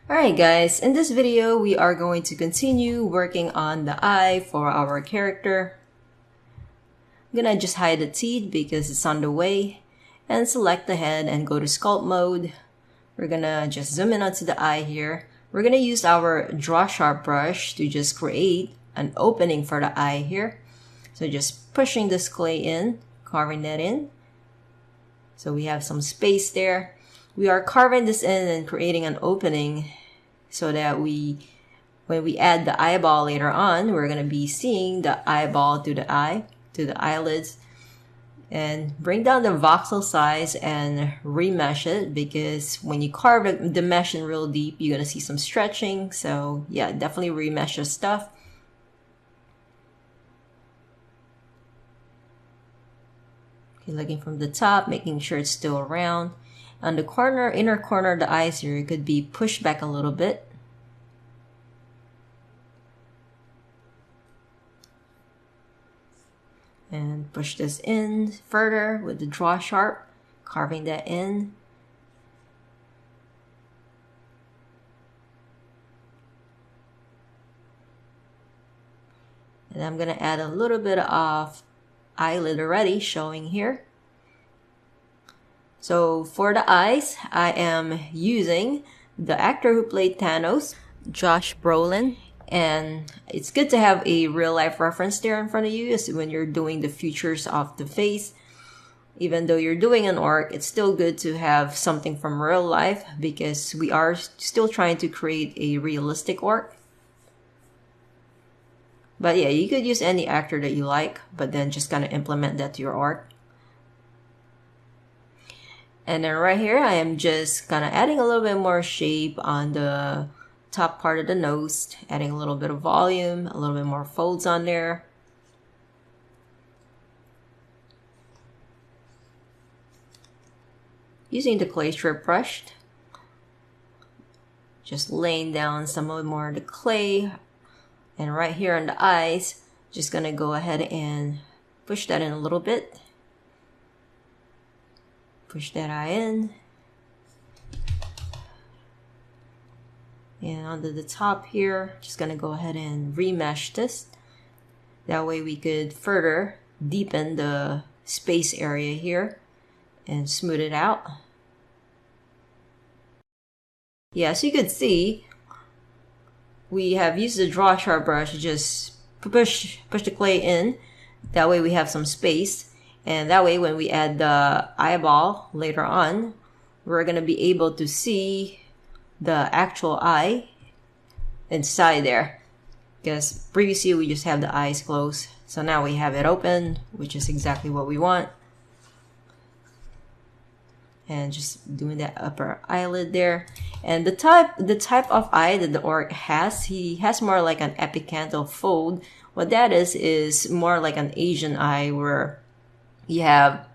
Alright guys, in this video we are going to continue working on the eye for our character. I'm gonna just hide the teeth because it's on the way and select the head and go to sculpt mode. We're gonna just zoom in onto the eye here. We're gonna use our draw sharp brush to just create an opening for the eye here. So just pushing this clay in, carving that in. So we have some space there. We are carving this in and creating an opening so that when we add the eyeball later on, we're going to be seeing the eyeball to the eye, to the eyelids. And bring down the voxel size and remesh it, because when you carve the mesh in real deep, you're going to see some stretching. So yeah, definitely remesh your stuff. Okay, looking from the top, making sure it's still around. On the corner, inner corner of the eyes here, it could be pushed back a little bit. And push this in further with the draw sharp, carving that in. And I'm gonna add a little bit of eyelid already showing here. So for the eyes, I am using the actor who played Thanos, Josh Brolin. And it's good to have a real life reference there in front of you when you're doing the features of the face. Even though you're doing an orc, it's still good to have something from real life because we are still trying to create a realistic orc. But yeah, you could use any actor that you like, but then just kind of implement that to your orc. And then right here, I am just kind of adding a little bit more shape on the top part of the nose, adding a little bit of volume, a little bit more folds on there. Using the clay strip brush, just laying down some more of the clay. And right here on the eyes, just gonna go ahead and push that in a little bit. Push that eye in. And onto the top here, just gonna go ahead and remesh this. That way we could further deepen the space area here and smooth it out. Yeah, so you could see, we have used the draw sharp brush to just push the clay in. That way we have some space. And that way when we add the eyeball later on, we're gonna be able to see the actual eye inside there, because previously we just have the eyes closed. So now we have it open, which is exactly what we want. And just doing that upper eyelid there. And the type of eye that the orc has, he has more like an epicanthal fold. What that is more like an Asian eye, where you have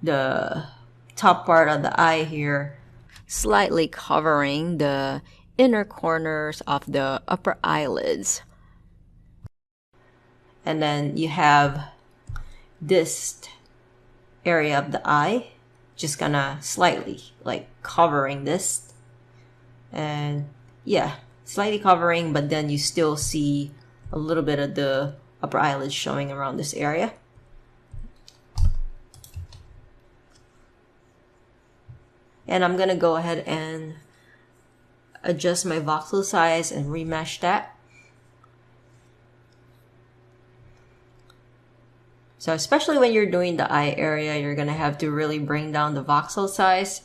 the top part of the eye here slightly covering the inner corners of the upper eyelids. And then you have this area of the eye just gonna slightly like covering this. And yeah, slightly covering, but then you still see a little bit of the upper eyelids showing around this area. And I'm gonna go ahead and adjust my voxel size and remesh that. So especially when you're doing the eye area, you're gonna have to really bring down the voxel size.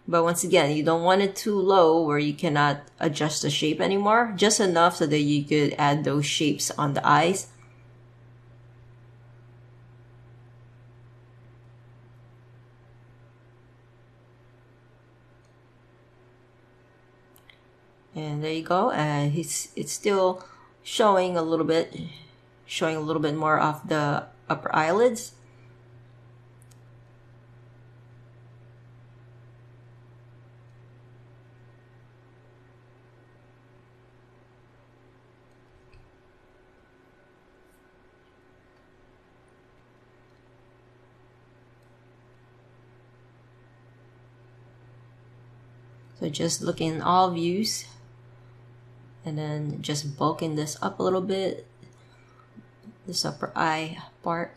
But once again, you don't want it too low where you cannot adjust the shape anymore. Just enough so that you could add those shapes on the eyes. And there you go. And it's still showing a little bit more of the upper eyelids. So just looking in all views and then just bulking this up a little bit, this upper eye part.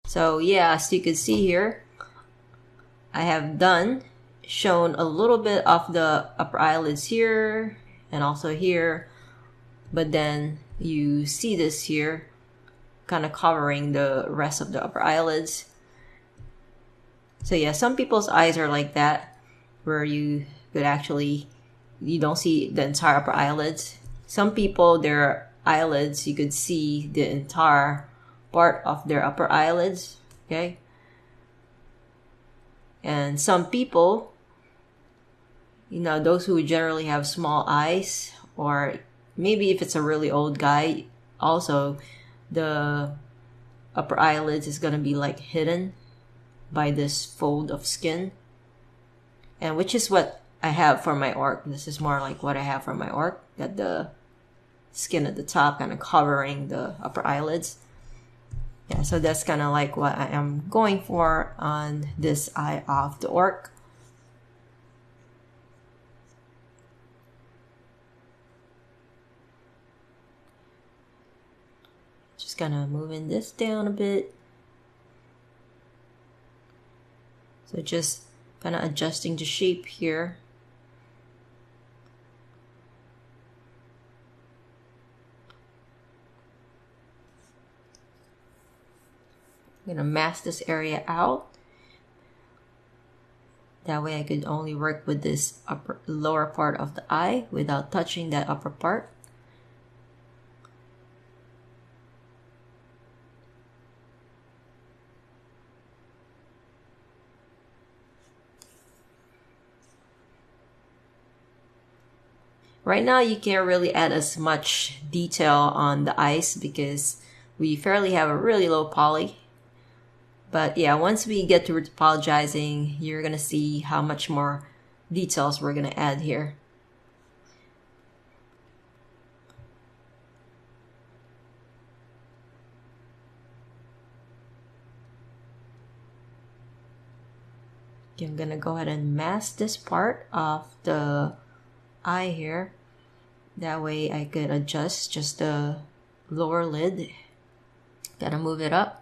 So yeah, as you can see here, I have shown a little bit of the upper eyelids here and also here, but then you see this here kind of covering the rest of the upper eyelids. So yeah, some people's eyes are like that, where you could actually, you don't see the entire upper eyelids. Some people, their eyelids, you could see the entire part of their upper eyelids, okay? And some people, you know, those who generally have small eyes, or maybe if it's a really old guy, also the upper eyelids is gonna be like hidden by this fold of skin, and which is what I have for my orc. This is more like what I have for my orc, got the skin at the top kind of covering the upper eyelids. Yeah, so that's kind of like what I am going for on this eye of the orc. Just kind of moving this down a bit. So just kind of adjusting the shape here. I'm gonna mask this area out. That way I could only work with this lower part of the eye without touching that upper part. Right now you can't really add as much detail on the eyes because we fairly have a really low poly. But yeah, once we get to topologizing, you're gonna see how much more details we're gonna add here. Okay, I'm gonna go ahead and mask this part of the eye here. That way I could adjust just the lower lid. Gotta move it up.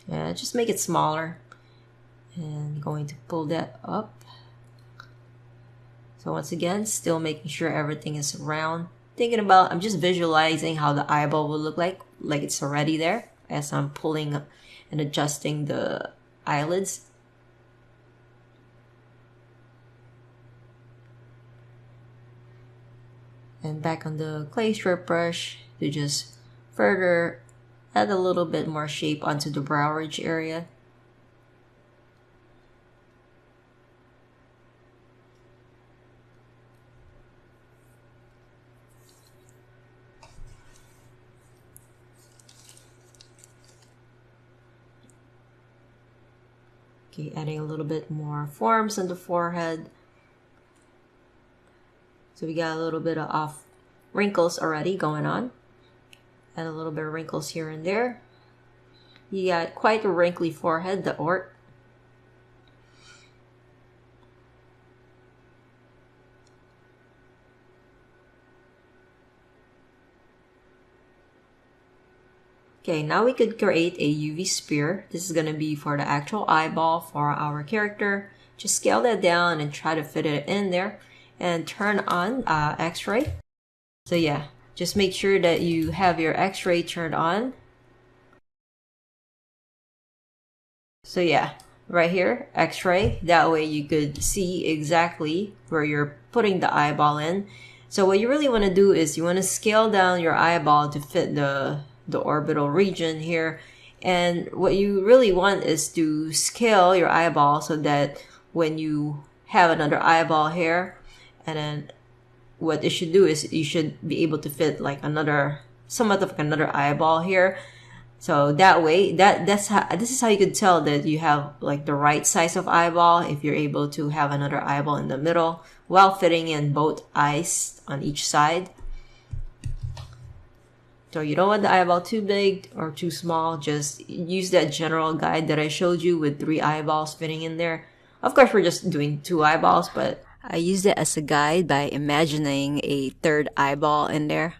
Just make it smaller, and going to pull that up. So once again, still making sure everything is round. Thinking about, I'm just visualizing how the eyeball will look like it's already there as I'm pulling and adjusting the eyelids. And back on the clay strip brush to just further add a little bit more shape onto the brow ridge area. Okay, adding a little bit more forms on the forehead. So we got a little bit of wrinkles already going on. Add a little bit of wrinkles here and there. You got quite a wrinkly forehead, the orc. Okay, now we could create a UV spear. This is gonna be for the actual eyeball for our character. Just scale that down and try to fit it in there and turn on X-ray. So yeah, just make sure that you have your X-ray turned on. So yeah, right here, X-ray. That way you could see exactly where you're putting the eyeball in. So what you really want to do is you want to scale down your eyeball to fit the orbital region here. And what you really want is to scale your eyeball so that when you have another eyeball here, and then what it should do is you should be able to fit like somewhat of another eyeball here. So that way, this is how you could tell that you have like the right size of eyeball if you're able to have another eyeball in the middle while fitting in both eyes on each side. So you don't want the eyeball too big or too small. Just use that general guide that I showed you with 3 eyeballs fitting in there. Of course, we're just doing 2 eyeballs, but I used it as a guide by imagining a 3rd eyeball in there.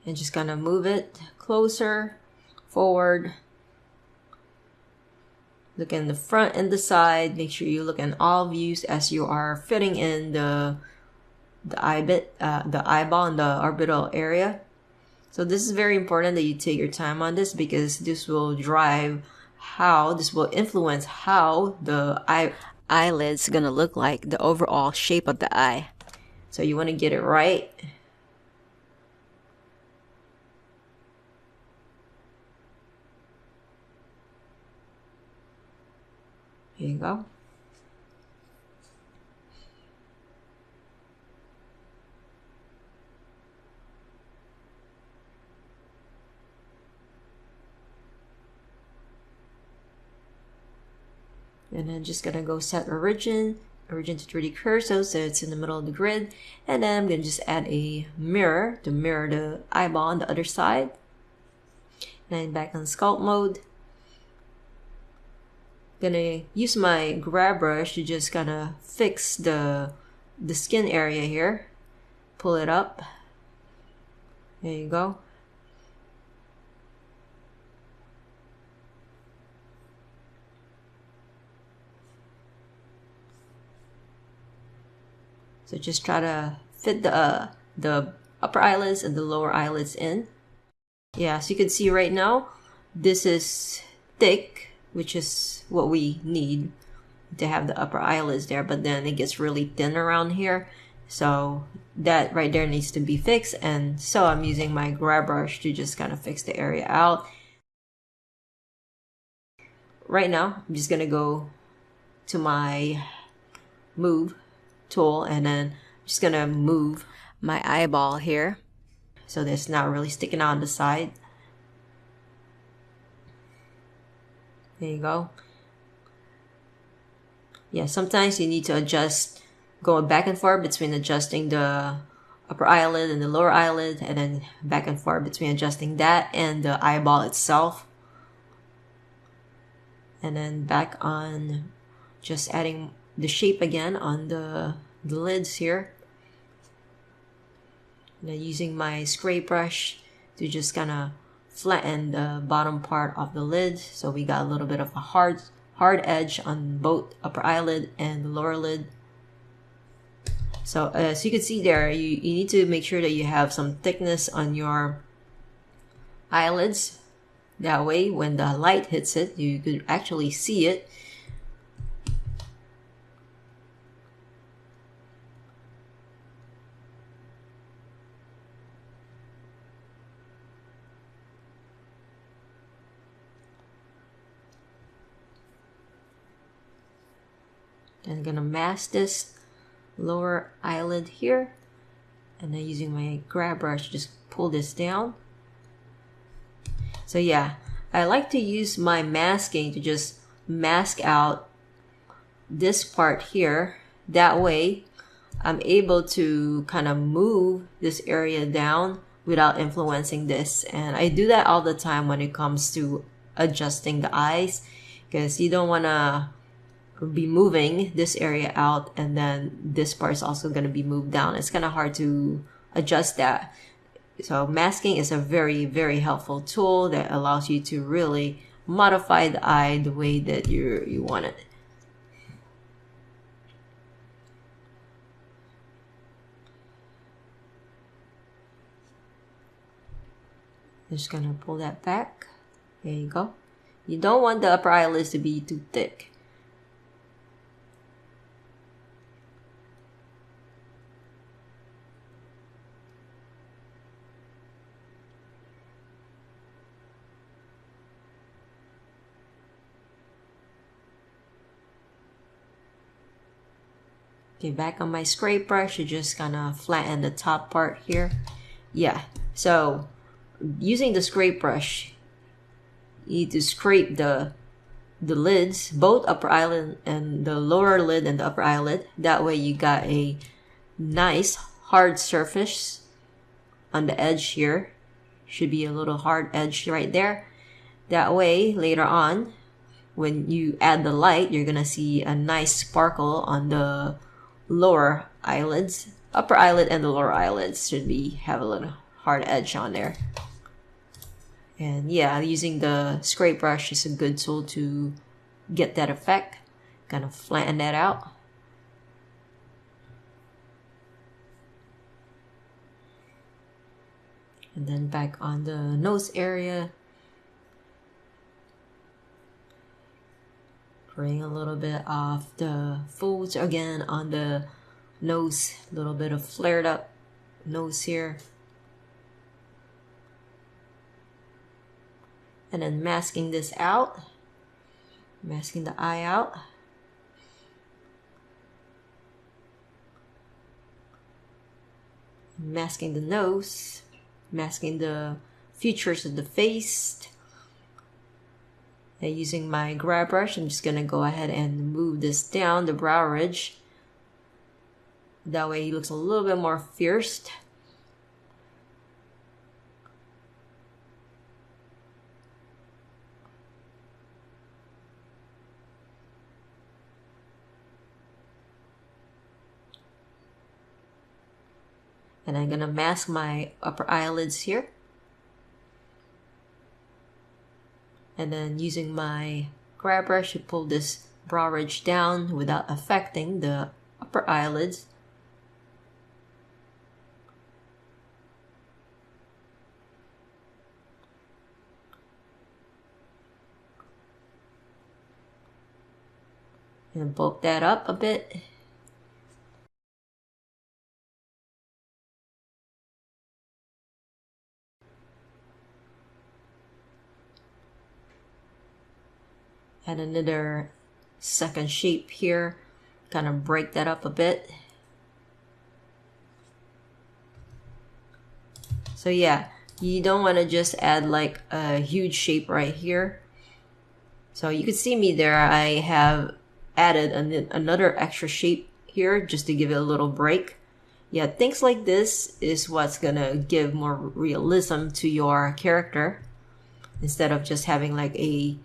And just gonna move it closer, forward. Look in the front and the side. Make sure you look in all views as you are fitting in the eyeball in the orbital area. So this is very important that you take your time on this, because this will influence how the eyelid's gonna look like, the overall shape of the eye. So you want to get it right. Here you go. And then just gonna go set origin to 3D cursor so it's in the middle of the grid. And then I'm gonna just add a mirror to mirror the eyeball on the other side. And then back on sculpt mode. Gonna use my grab brush to just kind of fix the skin area here. Pull it up. There you go. So just try to fit the upper eyelids and the lower eyelids in. Yeah, so you can see right now, this is thick, which is what we need to have the upper eyelids there, but then it gets really thin around here. So that right there needs to be fixed, and so I'm using my grab brush to just kind of fix the area out. Right now, I'm just gonna go to my move tool, and then I'm just gonna move my eyeball here so that it's not really sticking out on the side. There you go. Yeah, sometimes you need to adjust, going back and forth between adjusting the upper eyelid and the lower eyelid, and then back and forth between adjusting that and the eyeball itself. And then back on just adding the shape again on the lids here. And then using my scrape brush to just kind of flatten the bottom part of the lid, so we got a little bit of a hard edge on both upper eyelid and the lower lid. So as you can see there, you need to make sure that you have some thickness on your eyelids. That way when the light hits it, you could actually see it. I'm gonna mask this lower eyelid here, and then using my grab brush, just pull this down. So yeah, I like to use my masking to just mask out this part here. That way, I'm able to kind of move this area down without influencing this. And I do that all the time when it comes to adjusting the eyes, because you don't want to be moving this area out and then this part is also going to be moved down. It's kind of hard to adjust that. So masking is a very, very helpful tool that allows you to really modify the eye the way that you want it. Just gonna pull that back. There you go. You don't want the upper eyelids to be too thick. Okay, back on my scrape brush, you just gonna flatten the top part here. Yeah, so using the scrape brush, you need to scrape the lids, both upper eyelid and the lower lid and the upper eyelid. That way you got a nice hard surface on the edge here. Should be a little hard edge right there. That way, later on, when you add the light, you're gonna see a nice sparkle on the lower eyelids. Upper eyelid and the lower eyelids should have a little hard edge on there. And yeah, using the scrape brush is a good tool to get that effect. Kind of flatten that out. And then back on the nose area. Bring a little bit of the folds again on the nose. A little bit of flared up nose here. And then masking this out. Masking the eye out. Masking the nose. Masking the features of the face. And using my grab brush, I'm just gonna go ahead and move this down the brow ridge. That way he looks a little bit more fierce. And I'm gonna mask my upper eyelids here. And then using my grab brush to pull this brow ridge down without affecting the upper eyelids. And bulk that up a bit. Add another second shape here, kind of break that up a bit. So yeah, you don't want to just add like a huge shape right here. So you can see me there, I have added another extra shape here just to give it a little break. Yeah, things like this is what's gonna give more realism to your character instead of just having like a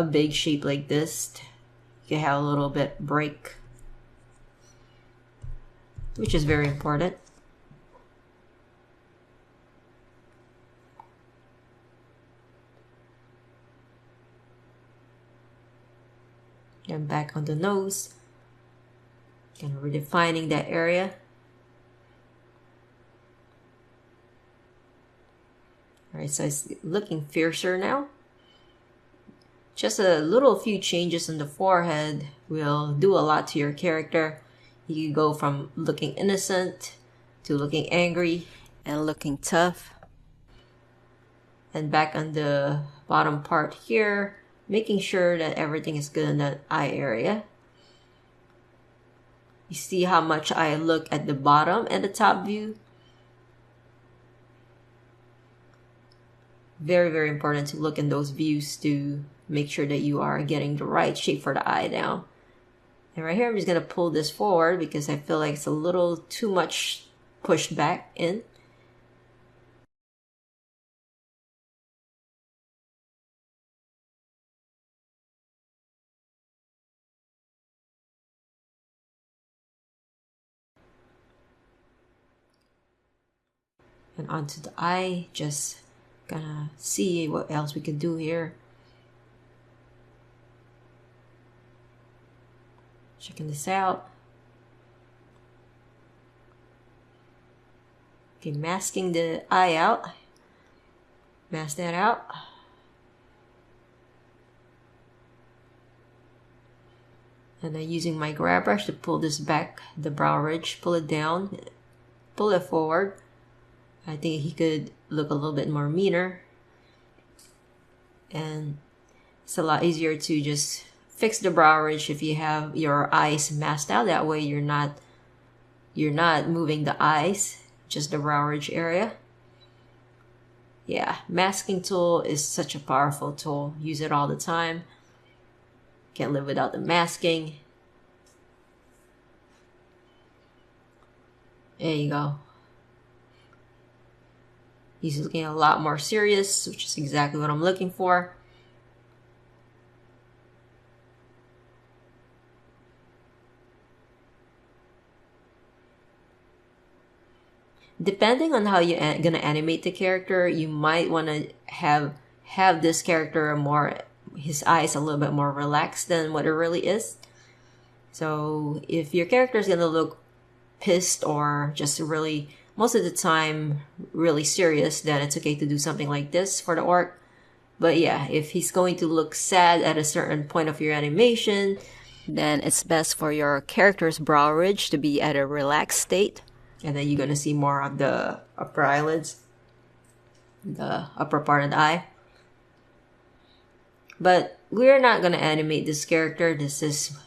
big shape like this. You can have a little bit break, which is very important. And back on the nose, kind of redefining that area. Alright, so it's looking fiercer now. Just a little few changes on the forehead will do a lot to your character. You can go from looking innocent to looking angry and looking tough. And back on the bottom part here, making sure that everything is good in that eye area. You see how much I look at the bottom and the top view? Very, very important to look in those views to make sure that you are getting the right shape for the eye now. And right here, I'm just going to pull this forward because I feel like it's a little too much pushed back in. And onto the eye, just gonna see what else we can do here. Checking this out. Okay, masking the eye out. Mask that out. And then using my grab brush to pull this back, the brow ridge, pull it down, pull it forward. I think he could look a little bit more meaner. And it's a lot easier to just fix the brow ridge if you have your eyes masked out. That way you're not moving the eyes, just the brow ridge area. Yeah, masking tool is such a powerful tool. Use it all the time. Can't live without the masking. There you go. He's looking a lot more serious, which is exactly what I'm looking for. Depending on how you're gonna animate the character, you might want to have this character more, his eyes a little bit more relaxed than what it really is. So if your character is gonna look pissed or just really, most of the time, really serious, then it's okay to do something like this for the orc. But yeah, if he's going to look sad at a certain point of your animation, then it's best for your character's brow ridge to be at a relaxed state. And then you're going to see more of the upper eyelids, the upper part of the eye. But we're not going to animate this character. This is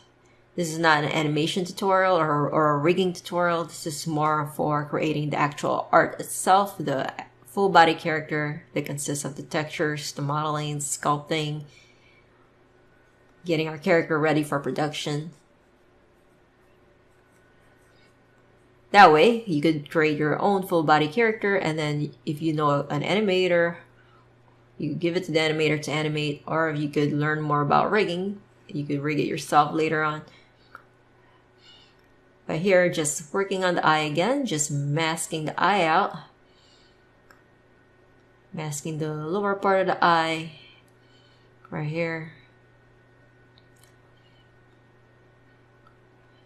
not an animation tutorial or a rigging tutorial. This is more for creating the actual art itself, the full body character that consists of the textures, the modeling, sculpting, getting our character ready for production. That way, you could create your own full body character, and then if you know an animator, you give it to the animator to animate, or if you could learn more about rigging, you could rig it yourself later on. But here, just working on the eye again, just masking the eye out. Masking the lower part of the eye, right here.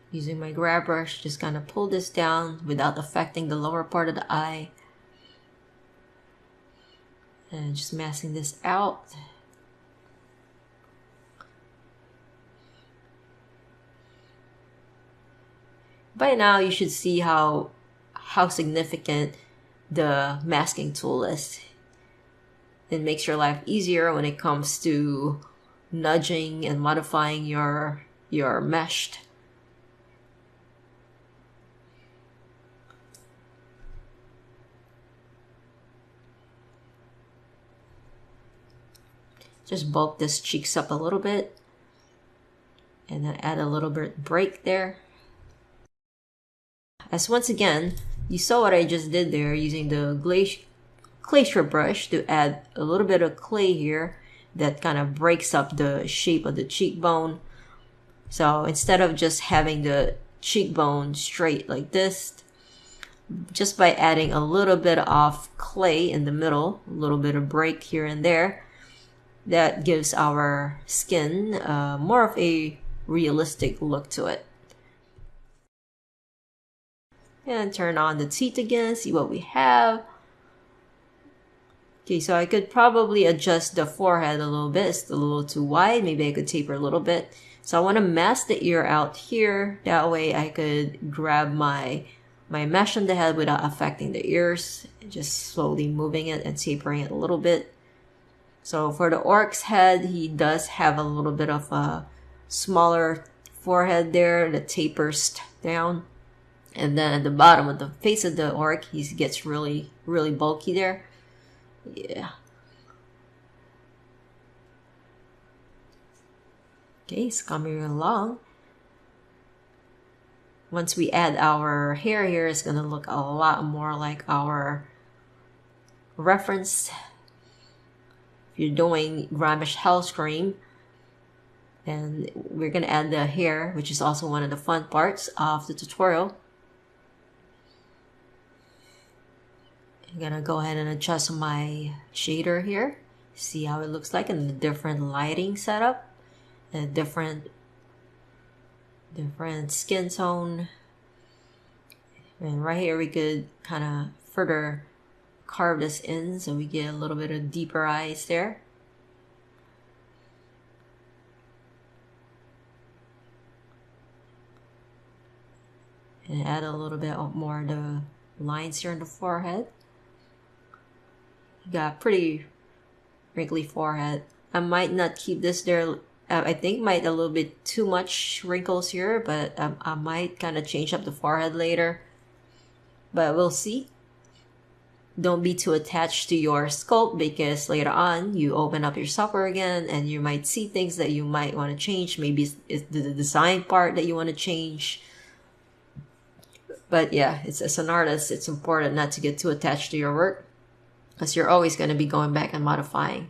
Using my grab brush, just kind of pull this down without affecting the lower part of the eye. And just masking this out. By now, you should see how significant the masking tool is. It makes your life easier when it comes to nudging and modifying your mesh. Just bulk this cheeks up a little bit. And then add a little bit break there. As once again, you saw what I just did there using the glacier brush to add a little bit of clay here that kind of breaks up the shape of the cheekbone. So instead of just having the cheekbone straight like this, just by adding a little bit of clay in the middle, a little bit of break here and there, that gives our skin more of a realistic look to it. And turn on the teeth again, see what we have. Okay, so I could probably adjust the forehead a little bit. It's a little too wide. Maybe I could taper a little bit. So I want to mask the ear out here. That way I could grab my mesh on the head without affecting the ears. Just slowly moving it and tapering it a little bit. So for the orc's head, he does have a little bit of a smaller forehead there that tapers down. And then at the bottom of the face of the orc, he gets really, really bulky there. Yeah. Okay, it's coming along. Once we add our hair here, it's gonna look a lot more like our reference. If you're doing Grimish Hellscream, and we're gonna add the hair, which is also one of the fun parts of the tutorial. I'm gonna go ahead and adjust my shader here. See how it looks like in the different lighting setup, and different skin tone. And right here we could kind of further carve this in so we get a little bit of deeper eyes there. And add a little bit more of the lines here in the forehead. Got pretty wrinkly forehead. I might not keep this there. I think might a little bit too much wrinkles here, but I might kind of change up the forehead later. But we'll see. Don't be too attached to your sculpt, because later on you open up your software again and you might see things that you might want to change. Maybe it's the design part that you want to change. But yeah, it's as an artist, it's important not to get too attached to your work because you're always going to be going back and modifying.